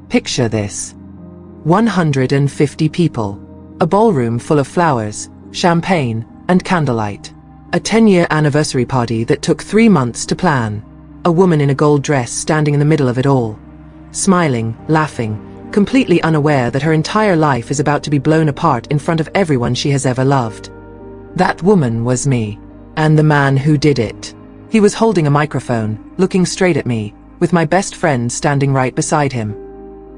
Picture this. 150 people. A ballroom full of flowers, champagne, and candlelight. A 10-year anniversary party that took 3 months to plan. A woman in a gold dress standing in the middle of it all. Smiling, laughing, completely unaware that her entire life is about to be blown apart in front of everyone she has ever loved. That woman was me. And the man who did it. He was holding a microphone, looking straight at me, with my best friend standing right beside him.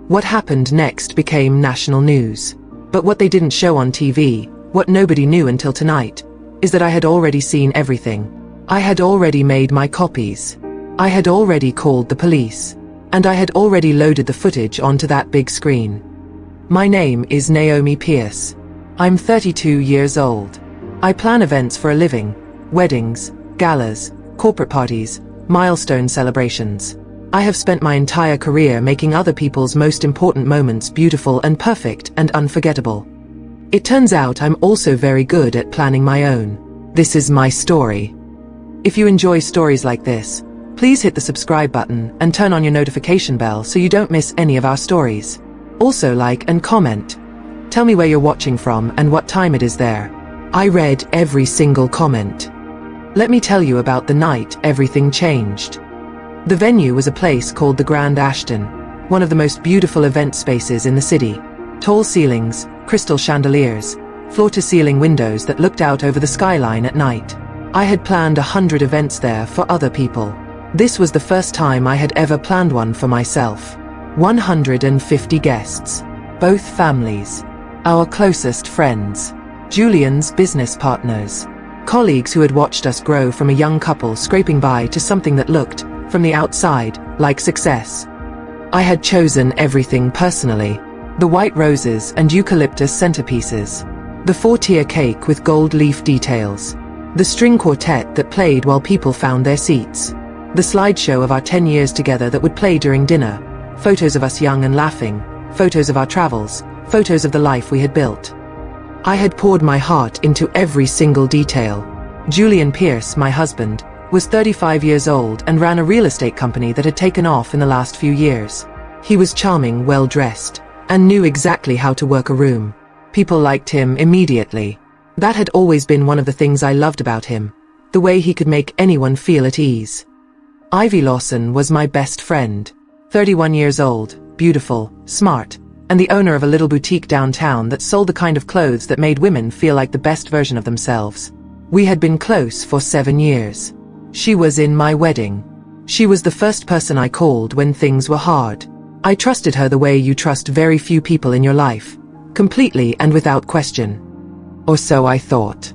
What happened next became national news. But what they didn't show on TV, what nobody knew until tonight, is that I had already seen everything. I had already made my copies. I had already called the police. And I had already loaded the footage onto that big screen. My name is Naomi Pierce. I'm 32 years old. I plan events for a living. Weddings, galas, corporate parties, milestone celebrations. I have spent my entire career making other people's most important moments beautiful and perfect and unforgettable. It turns out I'm also very good at planning my own. This is my story. If you enjoy stories like this, please hit the subscribe button and turn on your notification bell so you don't miss any of our stories. Also like and comment. Tell me where you're watching from and what time it is there. I read every single comment. Let me tell you about the night everything changed. The venue was a place called the Grand Ashton, one of the most beautiful event spaces in the city. Tall ceilings, crystal chandeliers, floor-to-ceiling windows that looked out over the skyline at night. I had planned 100 events there for other people. This was the first time I had ever planned one for myself. 150 guests. Both families. Our closest friends. Julian's business partners. Colleagues who had watched us grow from a young couple scraping by to something that looked, from the outside, like success. I had chosen everything personally. The white roses and eucalyptus centerpieces. The 4-tier cake with gold leaf details. The string quartet that played while people found their seats. The slideshow of our 10 years together that would play during dinner. Photos of us young and laughing. Photos of our travels. Photos of the life we had built. I had poured my heart into every single detail. Julian Pierce, my husband, was 35 years old and ran a real estate company that had taken off in the last few years. He was charming, well-dressed, and knew exactly how to work a room. People liked him immediately. That had always been one of the things I loved about him. The way he could make anyone feel at ease. Ivy Lawson was my best friend. 31 years old, beautiful, smart, and the owner of a little boutique downtown that sold the kind of clothes that made women feel like the best version of themselves. We had been close for 7 years. She was in my wedding. She was the first person I called when things were hard. I trusted her the way you trust very few people in your life, completely and without question. Or so I thought.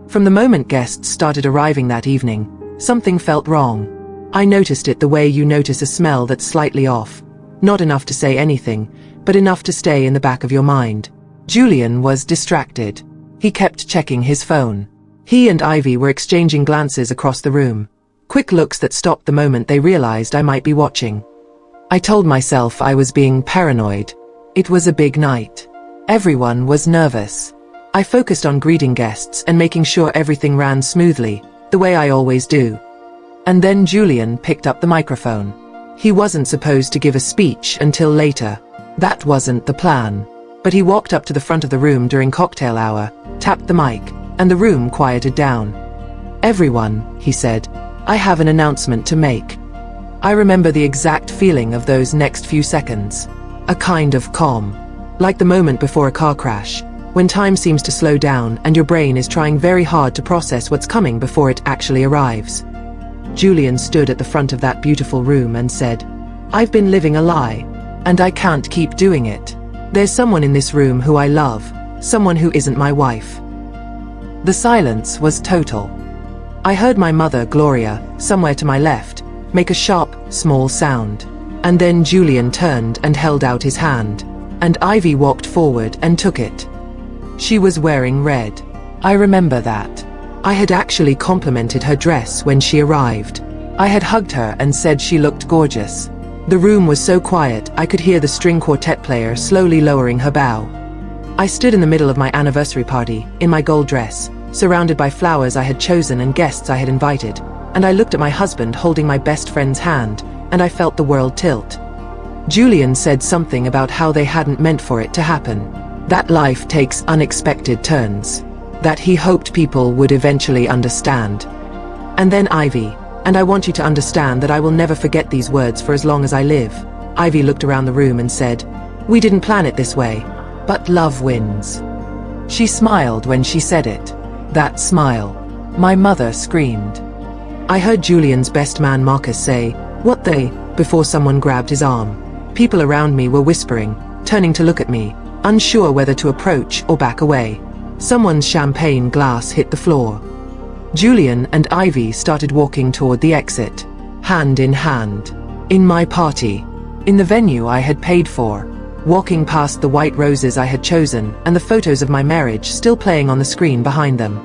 From the moment guests started arriving that evening, something felt wrong. I noticed it the way you notice a smell that's slightly off. Not enough to say anything, but enough to stay in the back of your mind. Julian was distracted. He kept checking his phone. He and Ivy were exchanging glances across the room. Quick looks that stopped the moment they realized I might be watching. I told myself I was being paranoid. It was a big night. Everyone was nervous. I focused on greeting guests and making sure everything ran smoothly, the way I always do. And then Julian picked up the microphone. He wasn't supposed to give a speech until later. That wasn't the plan. But he walked up to the front of the room during cocktail hour, tapped the mic, and the room quieted down. "Everyone," he said, "I have an announcement to make." I remember the exact feeling of those next few seconds. A kind of calm. Like the moment before a car crash, when time seems to slow down and your brain is trying very hard to process what's coming before it actually arrives. Julian stood at the front of that beautiful room and said, "I've been living a lie, and I can't keep doing it. There's someone in this room who I love, someone who isn't my wife." The silence was total. I heard my mother, Gloria, somewhere to my left, make a sharp, small sound. And then Julian turned and held out his hand, and Ivy walked forward and took it. She was wearing red. I remember that. I had actually complimented her dress when she arrived. I had hugged her and said she looked gorgeous. The room was so quiet I could hear the string quartet player slowly lowering her bow. I stood in the middle of my anniversary party, in my gold dress, surrounded by flowers I had chosen and guests I had invited, and I looked at my husband holding my best friend's hand, and I felt the world tilt. Julian said something about how they hadn't meant for it to happen. That life takes unexpected turns. That he hoped people would eventually understand. And then Ivy, and I want you to understand that I will never forget these words for as long as I live. Ivy looked around the room and said, "We didn't plan it this way, but love wins." She smiled when she said it. That smile. My mother screamed. I heard Julian's best man Marcus say, "What the?" before someone grabbed his arm. People around me were whispering, turning to look at me, unsure whether to approach or back away. Someone's champagne glass hit the floor. Julian and Ivy started walking toward the exit, hand in hand. In my party. In the venue I had paid for. Walking past the white roses I had chosen and the photos of my marriage still playing on the screen behind them.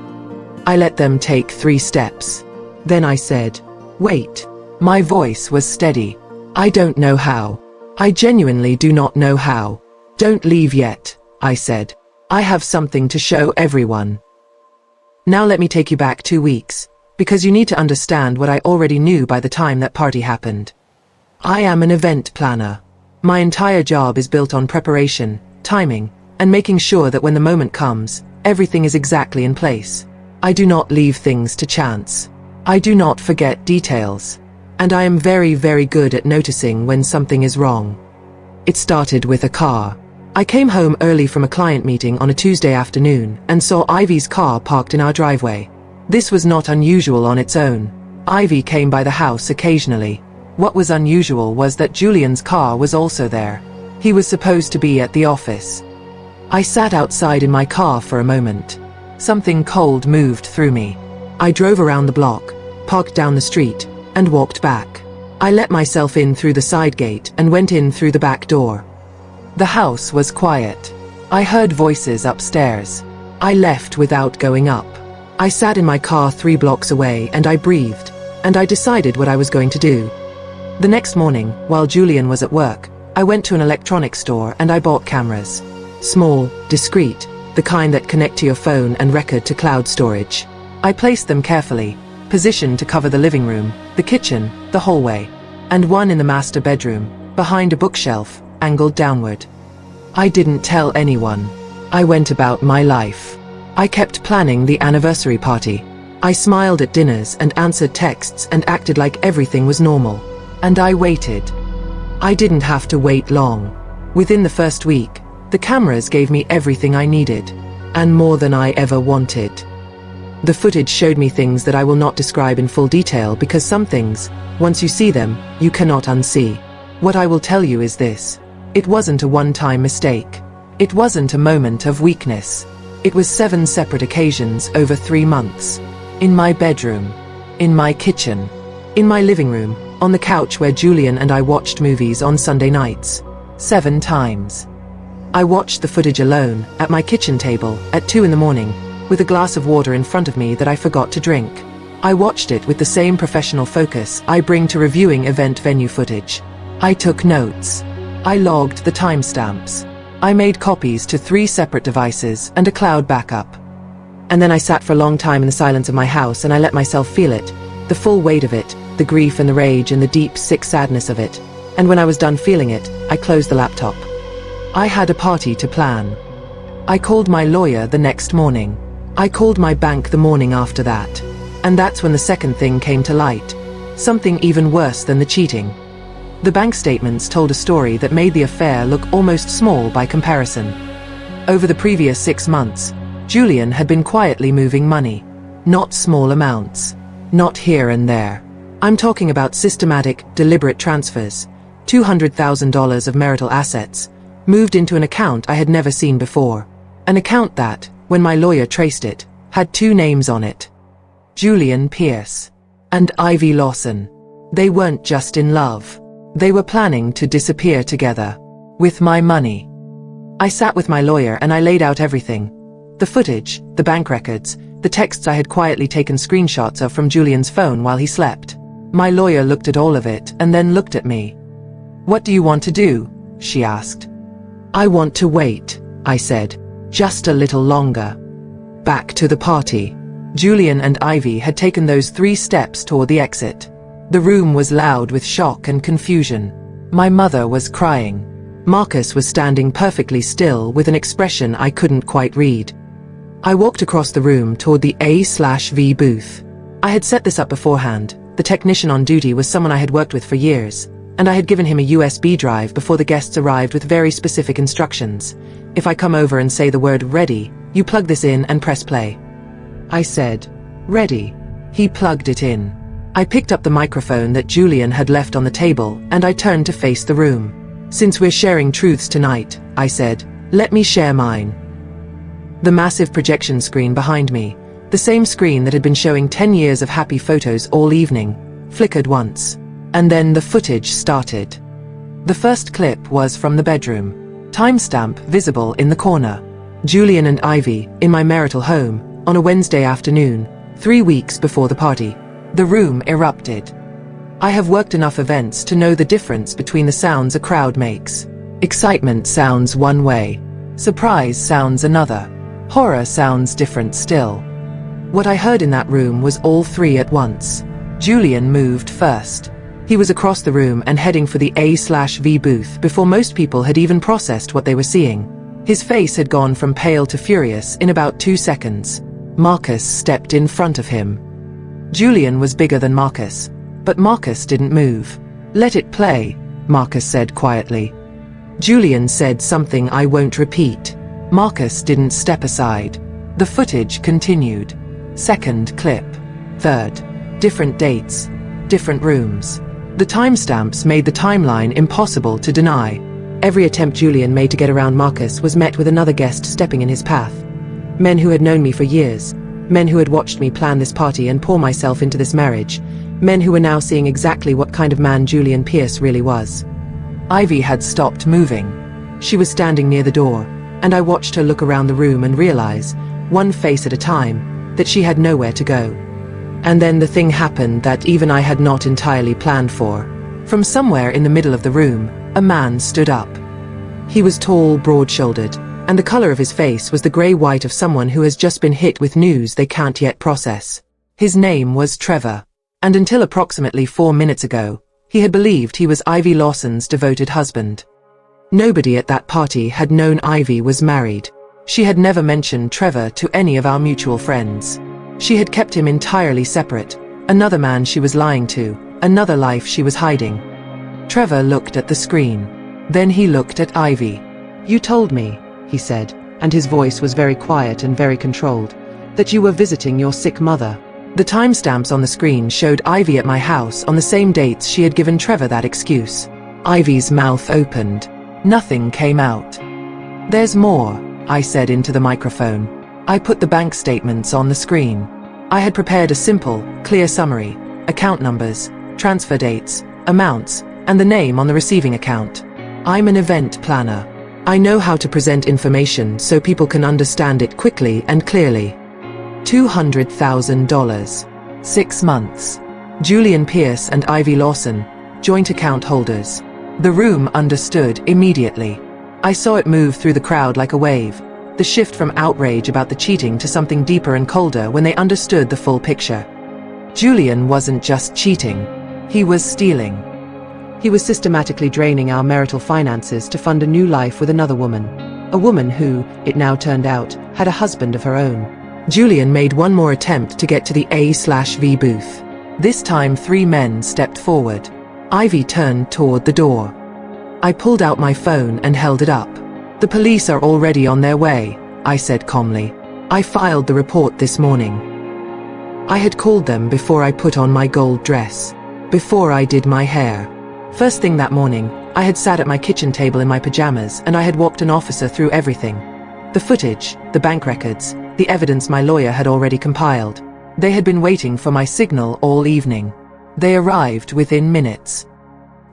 I let them take 3 steps. Then I said, "Wait." My voice was steady. "I don't know how. I genuinely do not know how. Don't leave yet," I said. "I have something to show everyone." Now let me take you back 2 weeks, because you need to understand what I already knew by the time that party happened. I am an event planner. My entire job is built on preparation, timing, and making sure that when the moment comes, everything is exactly in place. I do not leave things to chance. I do not forget details. And I am very, very good at noticing when something is wrong. It started with a car. I came home early from a client meeting on a Tuesday afternoon and saw Ivy's car parked in our driveway. This was not unusual on its own. Ivy came by the house occasionally. What was unusual was that Julian's car was also there. He was supposed to be at the office. I sat outside in my car for a moment. Something cold moved through me. I drove around the block, parked down the street, and walked back. I let myself in through the side gate and went in through the back door. The house was quiet. I heard voices upstairs. I left without going up. I sat in my car 3 blocks away and I breathed, and I decided what I was going to do. The next morning, while Julian was at work, I went to an electronics store and I bought cameras. Small, discreet, the kind that connect to your phone and record to cloud storage. I placed them carefully, positioned to cover the living room, the kitchen, the hallway, and one in the master bedroom, behind a bookshelf, angled downward. I didn't tell anyone. I went about my life. I kept planning the anniversary party. I smiled at dinners and answered texts and acted like everything was normal. And I waited. I didn't have to wait long. Within the first week, the cameras gave me everything I needed, and more than I ever wanted. The footage showed me things that I will not describe in full detail because some things, once you see them, you cannot unsee. What I will tell you is this. It wasn't a one-time mistake. It wasn't a moment of weakness. It was 7 separate occasions over 3 months. In my bedroom. In my kitchen. In my living room. On the couch where Julian and I watched movies on Sunday nights. 7 times. I watched the footage alone, at my kitchen table, at 2 in the morning, with a glass of water in front of me that I forgot to drink. I watched it with the same professional focus I bring to reviewing event venue footage. I took notes. I logged the timestamps. I made copies to 3 separate devices and a cloud backup. And then I sat for a long time in the silence of my house and I let myself feel it, the full weight of it, the grief and the rage and the deep, sick sadness of it. And when I was done feeling it, I closed the laptop. I had a party to plan. I called my lawyer the next morning. I called my bank the morning after that. And that's when the second thing came to light. Something even worse than the cheating. The bank statements told a story that made the affair look almost small by comparison. Over the previous 6 months, Julian had been quietly moving money. Not small amounts. Not here and there. I'm talking about systematic, deliberate transfers. $200,000 of marital assets, moved into an account I had never seen before. An account that, when my lawyer traced it, had 2 names on it. Julian Pierce. And Ivy Lawson. They weren't just in love. They were planning to disappear together. With my money. I sat with my lawyer and I laid out everything. The footage, the bank records, the texts I had quietly taken screenshots of from Julian's phone while he slept. My lawyer looked at all of it and then looked at me. "What do you want to do?" she asked. "I want to wait," I said. "Just a little longer." Back to the party. Julian and Ivy had taken those 3 steps toward the exit. The room was loud with shock and confusion. My mother was crying. Marcus was standing perfectly still with an expression I couldn't quite read. I walked across the room toward the A/V booth. I had set this up beforehand. The technician on duty was someone I had worked with for years, and I had given him a USB drive before the guests arrived with very specific instructions. If I come over and say the word ready, you plug this in and press play. I said, ready. He plugged it in. I picked up the microphone that Julian had left on the table and I turned to face the room. Since we're sharing truths tonight, I said, let me share mine. The massive projection screen behind me, the same screen that had been showing 10 years of happy photos all evening, flickered once. And then the footage started. The first clip was from the bedroom. Timestamp visible in the corner. Julian and Ivy, in my marital home, on a Wednesday afternoon, 3 weeks before the party. The room erupted. I have worked enough events to know the difference between the sounds a crowd makes. Excitement sounds one way. Surprise sounds another. Horror sounds different still. What I heard in that room was all three at once. Julian moved first. He was across the room and heading for the A/V booth before most people had even processed what they were seeing. His face had gone from pale to furious in about 2 seconds. Marcus stepped in front of him. Julian was bigger than Marcus, but Marcus didn't move. Let it play, Marcus said quietly. Julian said something I won't repeat. Marcus didn't step aside. The footage continued. Second clip. Third. Different dates. Different rooms. The timestamps made the timeline impossible to deny. Every attempt Julian made to get around Marcus was met with another guest stepping in his path. Men who had known me for years. Men who had watched me plan this party and pour myself into this marriage. Men who were now seeing exactly what kind of man Julian Pierce really was. Ivy had stopped moving. She was standing near the door, and I watched her look around the room and realize, one face at a time, that she had nowhere to go. And then the thing happened that even I had not entirely planned for. From somewhere in the middle of the room, a man stood up. He was tall, broad-shouldered, and the color of his face was the grey-white of someone who has just been hit with news they can't yet process. His name was Trevor, and until approximately 4 minutes ago, he had believed he was Ivy Lawson's devoted husband. Nobody at that party had known Ivy was married. She had never mentioned Trevor to any of our mutual friends. She had kept him entirely separate, another man she was lying to, another life she was hiding. Trevor looked at the screen. Then he looked at Ivy. You told me, he said, and his voice was very quiet and very controlled, that you were visiting your sick mother. The timestamps on the screen showed Ivy at my house on the same dates she had given Trevor that excuse. Ivy's mouth opened. Nothing came out. There's more, I said into the microphone. I put the bank statements on the screen. I had prepared a simple, clear summary, account numbers, transfer dates, amounts, and the name on the receiving account. I'm an event planner. I know how to present information so people can understand it quickly and clearly. $200,000. 6 months. Julian Pierce and Ivy Lawson, joint account holders. The room understood immediately. I saw it move through the crowd like a wave. The shift from outrage about the cheating to something deeper and colder when they understood the full picture. Julian wasn't just cheating. He was stealing. He was systematically draining our marital finances to fund a new life with another woman. A woman who, it now turned out, had a husband of her own. Julian made one more attempt to get to the A/V booth. This time 3 men stepped forward. Ivy turned toward the door. I pulled out my phone and held it up. The police are already on their way, I said calmly. I filed the report this morning. I had called them before I put on my gold dress, before I did my hair. First thing that morning, I had sat at my kitchen table in my pajamas and I had walked an officer through everything. The footage, the bank records, the evidence my lawyer had already compiled. They had been waiting for my signal all evening. They arrived within minutes.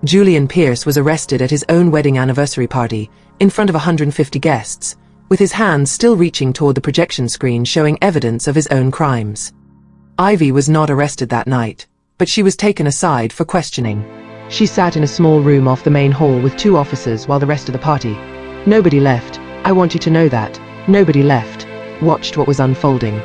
Julian Pierce was arrested at his own wedding anniversary party, in front of 150 guests, with his hands still reaching toward the projection screen showing evidence of his own crimes. Ivy was not arrested that night, but she was taken aside for questioning. She sat in a small room off the main hall with 2 officers while the rest of the party. Nobody left. I want you to know that. Nobody left. Watched what was unfolding.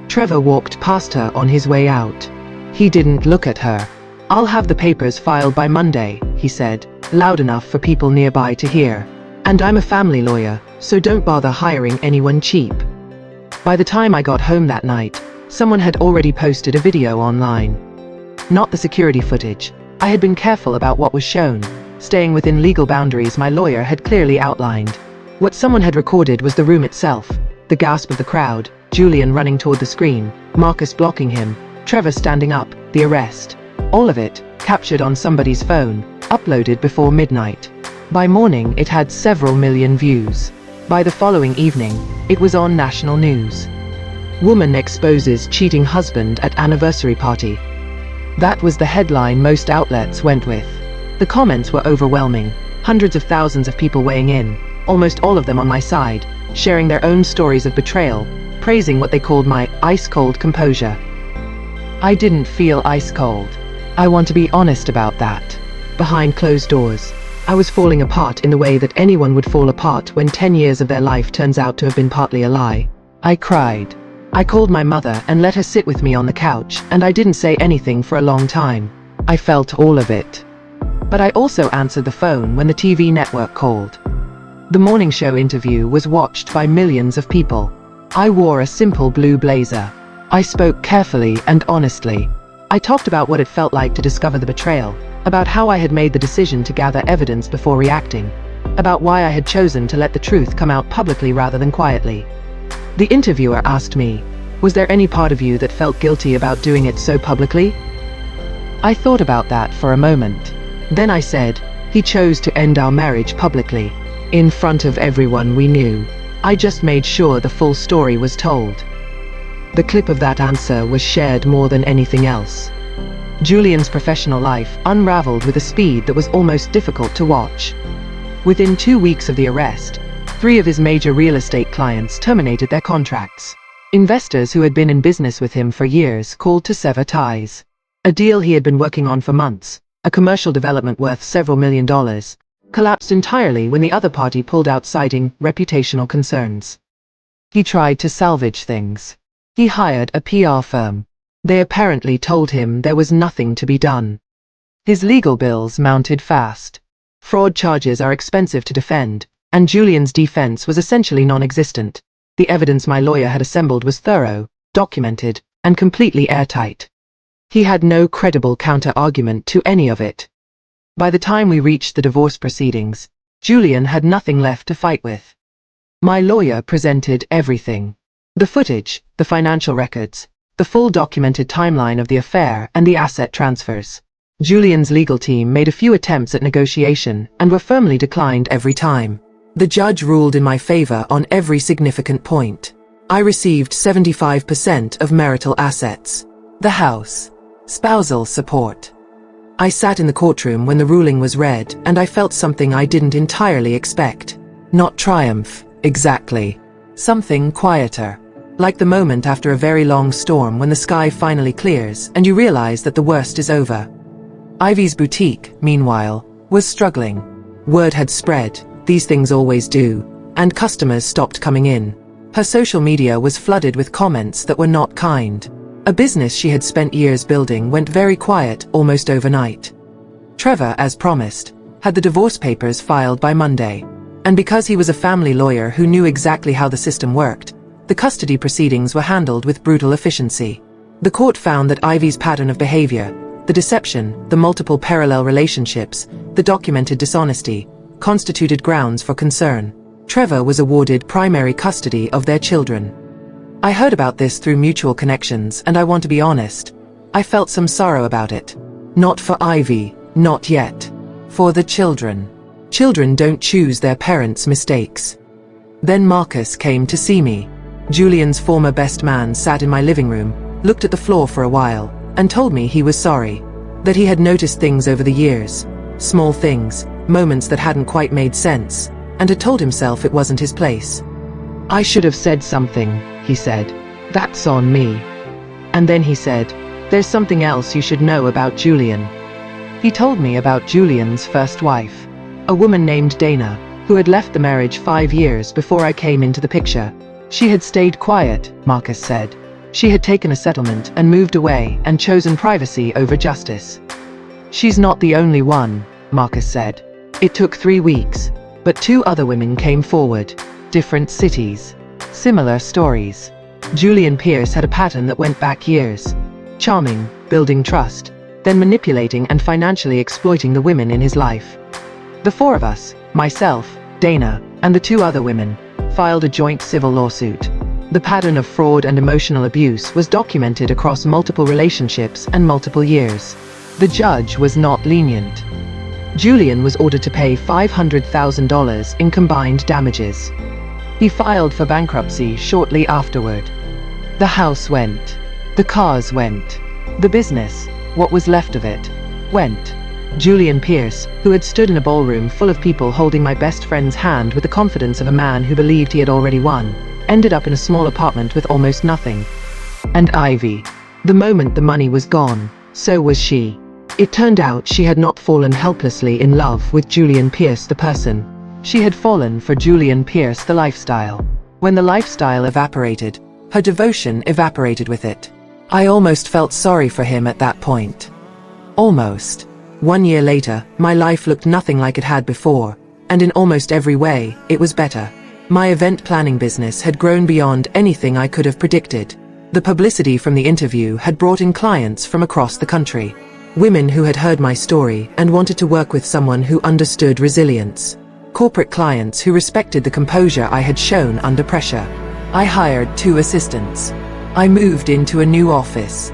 Trevor walked past her on his way out. He didn't look at her. I'll have the papers filed by Monday, he said. loud enough for people nearby to hear. And I'm a family lawyer, so don't bother hiring anyone cheap. By the time I got home that night, someone had already posted a video online. Not the security footage. I had been careful about what was shown, staying within legal boundaries my lawyer had clearly outlined. What someone had recorded was the room itself, the gasp of the crowd, Julian running toward the screen, Marcus blocking him, Trevor standing up, the arrest. All of it, captured on somebody's phone, uploaded before midnight. By morning, it had several million views. By the following evening, it was on national news. Woman exposes cheating husband at anniversary party. That was the headline most outlets went with. The comments were overwhelming, hundreds of thousands of people weighing in, almost all of them on my side, sharing their own stories of betrayal, praising what they called my ice-cold composure. I didn't feel ice-cold. I want to be honest about that. Behind closed doors, I was falling apart in the way that anyone would fall apart when 10 years of their life turns out to have been partly a lie. I cried. I called my mother and let her sit with me on the couch, and I didn't say anything for a long time. I felt all of it. But I also answered the phone when the TV network called. The morning show interview was watched by millions of people. I wore a simple blue blazer. I spoke carefully and honestly. I talked about what it felt like to discover the betrayal, about how I had made the decision to gather evidence before reacting, about why I had chosen to let the truth come out publicly rather than quietly. The interviewer asked me, "Was there any part of you that felt guilty about doing it so publicly?" I thought about that for a moment. Then I said, "He chose to end our marriage publicly, in front of everyone we knew. I just made sure the full story was told." The clip of that answer was shared more than anything else. Julian's professional life unraveled with a speed that was almost difficult to watch. Within 2 weeks of the arrest, 3 of his major real estate clients terminated their contracts. Investors who had been in business with him for years called to sever ties. A deal he had been working on for months, a commercial development worth several $1 million, collapsed entirely when the other party pulled out citing reputational concerns. He tried to salvage things. He hired a PR firm. They apparently told him there was nothing to be done. His legal bills mounted fast. Fraud charges are expensive to defend, and Julian's defense was essentially non-existent. The evidence my lawyer had assembled was thorough, documented, and completely airtight. He had no credible counter-argument to any of it. By the time we reached the divorce proceedings, Julian had nothing left to fight with. My lawyer presented everything. The footage, the financial records, the full documented timeline of the affair and the asset transfers. Julian's legal team made a few attempts at negotiation and were firmly declined every time. The judge ruled in my favor on every significant point. I received 75% of marital assets. The house. Spousal support. I sat in the courtroom when the ruling was read, and I felt something I didn't entirely expect. Not triumph, exactly. Something quieter. Like the moment after a very long storm when the sky finally clears and you realize that the worst is over. Ivy's boutique, meanwhile, was struggling. Word had spread, these things always do, and customers stopped coming in. Her social media was flooded with comments that were not kind. A business she had spent years building went very quiet almost overnight. Trevor, as promised, had the divorce papers filed by Monday. And because he was a family lawyer who knew exactly how the system worked, the custody proceedings were handled with brutal efficiency. The court found that Ivy's pattern of behavior, the deception, the multiple parallel relationships, the documented dishonesty, constituted grounds for concern. Trevor was awarded primary custody of their children. I heard about this through mutual connections, and I want to be honest. I felt some sorrow about it. Not for Ivy, not yet. For the children. Children don't choose their parents' mistakes. Then Marcus came to see me. Julian's former best man sat in my living room, looked at the floor for a while, and told me he was sorry. That he had noticed things over the years. Small things, moments that hadn't quite made sense, and had told himself it wasn't his place. "I should have said something," he said. "That's on me." And then he said, "There's something else you should know about Julian." He told me about Julian's first wife, a woman named Dana, who had left the marriage 5 years before I came into the picture. She had stayed quiet, Marcus said. She had taken a settlement and moved away and chosen privacy over justice. "She's not the only one," Marcus said. It took 3 weeks, but 2 other women came forward. Different cities. Similar stories. Julian Pierce had a pattern that went back years. Charming, building trust, then manipulating and financially exploiting the women in his life. The 4 of us, myself, Dana, and the 2 other women, filed a joint civil lawsuit. The pattern of fraud and emotional abuse was documented across multiple relationships and multiple years. The judge was not lenient. Julian was ordered to pay $500,000 in combined damages. He filed for bankruptcy shortly afterward. The house went. The cars went. The business, what was left of it, went. Julian Pierce, who had stood in a ballroom full of people holding my best friend's hand with the confidence of a man who believed he had already won, ended up in a small apartment with almost nothing. And Ivy. The moment the money was gone, so was she. It turned out she had not fallen helplessly in love with Julian Pierce the person. She had fallen for Julian Pierce the lifestyle. When the lifestyle evaporated, her devotion evaporated with it. I almost felt sorry for him at that point. Almost. 1 year later, my life looked nothing like it had before, and in almost every way, it was better. My event planning business had grown beyond anything I could have predicted. The publicity from the interview had brought in clients from across the country. Women who had heard my story and wanted to work with someone who understood resilience. Corporate clients who respected the composure I had shown under pressure. I hired 2 assistants. I moved into a new office.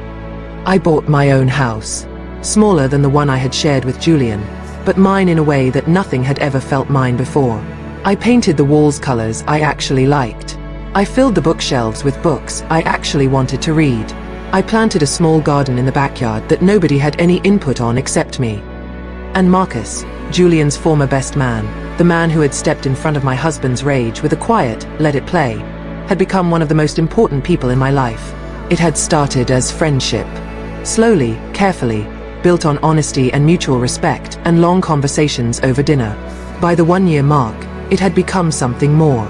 I bought my own house. Smaller than the one I had shared with Julian, but mine in a way that nothing had ever felt mine before. I painted the walls colors I actually liked. I filled the bookshelves with books I actually wanted to read. I planted a small garden in the backyard that nobody had any input on except me. And Marcus, Julian's former best man, the man who had stepped in front of my husband's rage with a quiet, let it play, had become one of the most important people in my life. It had started as friendship. Slowly, carefully, built on honesty and mutual respect and long conversations over dinner. By the 1-year mark, it had become something more.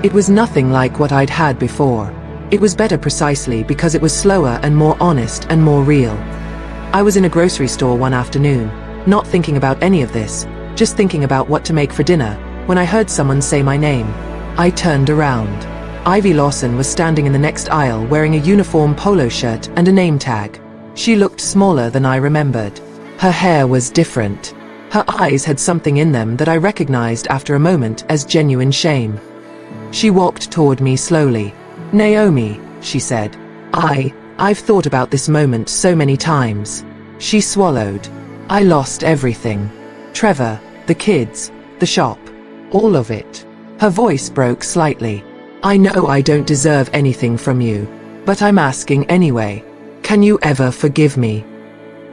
It was nothing like what I'd had before. It was better precisely because it was slower and more honest and more real. I was in a grocery store one afternoon, not thinking about any of this, just thinking about what to make for dinner, when I heard someone say my name. I turned around. Ivy Lawson was standing in the next aisle wearing a uniform polo shirt and a name tag. She looked smaller than I remembered. Her hair was different. Her eyes had something in them that I recognized after a moment as genuine shame. She walked toward me slowly. "Naomi," she said. I've thought about this moment so many times." She swallowed. "I lost everything. Trevor, the kids, the shop, all of it." Her voice broke slightly. "I know I don't deserve anything from you, but I'm asking anyway. Can you ever forgive me?"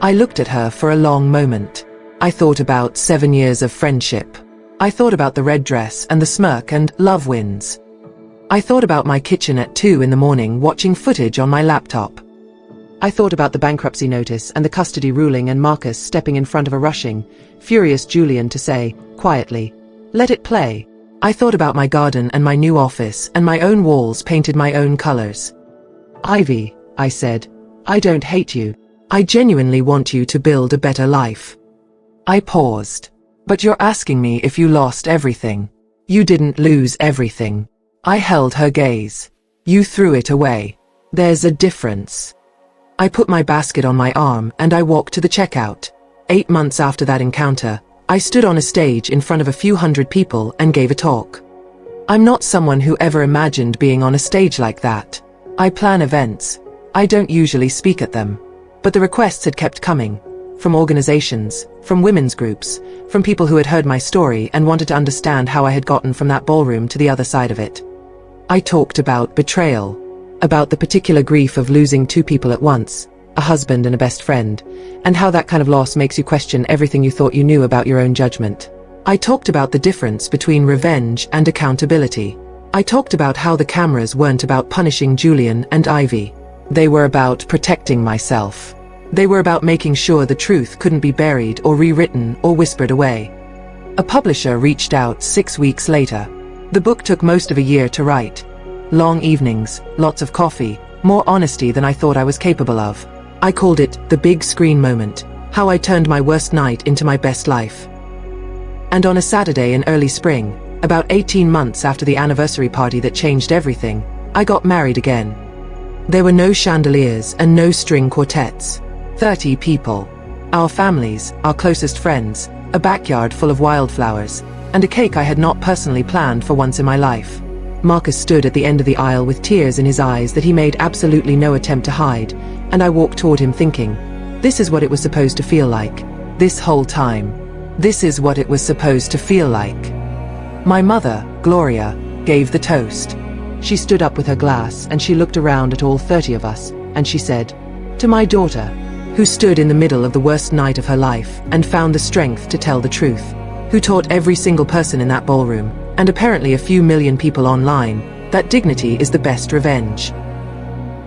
I looked at her for a long moment. I thought about 7 years of friendship. I thought about the red dress and the smirk and love wins. I thought about my kitchen at 2 in the morning watching footage on my laptop. I thought about the bankruptcy notice and the custody ruling and Marcus stepping in front of a rushing, furious Julian to say, quietly, "Let it play." I thought about my garden and my new office and my own walls painted my own colors. "Ivy," I said, "I don't hate you. I genuinely want you to build a better life." I paused. "But you're asking me if you lost everything. You didn't lose everything." I held her gaze. "You threw it away. There's a difference." I put my basket on my arm and I walked to the checkout. 8 months after that encounter, I stood on a stage in front of a few hundred people and gave a talk. I'm not someone who ever imagined being on a stage like that. I plan events. I don't usually speak at them. But the requests had kept coming. From organizations, from women's groups, from people who had heard my story and wanted to understand how I had gotten from that ballroom to the other side of it. I talked about betrayal, about the particular grief of losing 2 people at once, a husband and a best friend, and how that kind of loss makes you question everything you thought you knew about your own judgment. I talked about the difference between revenge and accountability. I talked about how the cameras weren't about punishing Julian and Ivy. They were about protecting myself. They were about making sure the truth couldn't be buried or rewritten or whispered away. A publisher reached out 6 weeks later. The book took most of a year to write. Long evenings, lots of coffee, more honesty than I thought I was capable of. I called it the big screen moment, how I turned my worst night into my best life. And on a Saturday in early spring, about 18 months after the anniversary party that changed everything, I got married again. There were no chandeliers and no string quartets. 30 people. Our families, our closest friends, a backyard full of wildflowers, and a cake I had not personally planned for once in my life. Marcus stood at the end of the aisle with tears in his eyes that he made absolutely no attempt to hide, and I walked toward him thinking, this is what it was supposed to feel like. This whole time. This is what it was supposed to feel like. My mother, Gloria, gave the toast. She stood up with her glass and she looked around at all 30 of us, and she said, to my daughter, who stood in the middle of the worst night of her life and found the strength to tell the truth, who taught every single person in that ballroom, and apparently a few million people online, that dignity is the best revenge.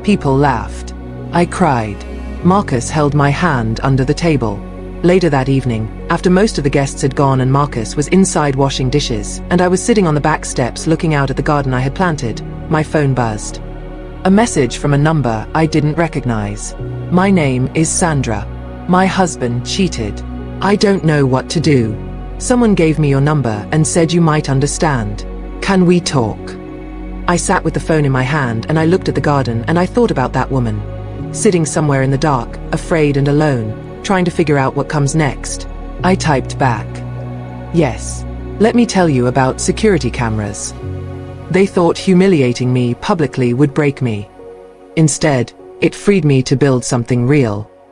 People laughed. I cried. Marcus held my hand under the table. Later that evening, after most of the guests had gone and Marcus was inside washing dishes, and I was sitting on the back steps looking out at the garden I had planted, my phone buzzed. A message from a number I didn't recognize. My name is Sandra. My husband cheated. I don't know what to do. Someone gave me your number and said you might understand. Can we talk? I sat with the phone in my hand and I looked at the garden and I thought about that woman. Sitting somewhere in the dark, afraid and alone, trying to figure out what comes next. I typed back. Yes. Let me tell you about security cameras. They thought humiliating me publicly would break me. Instead, it freed me to build something real.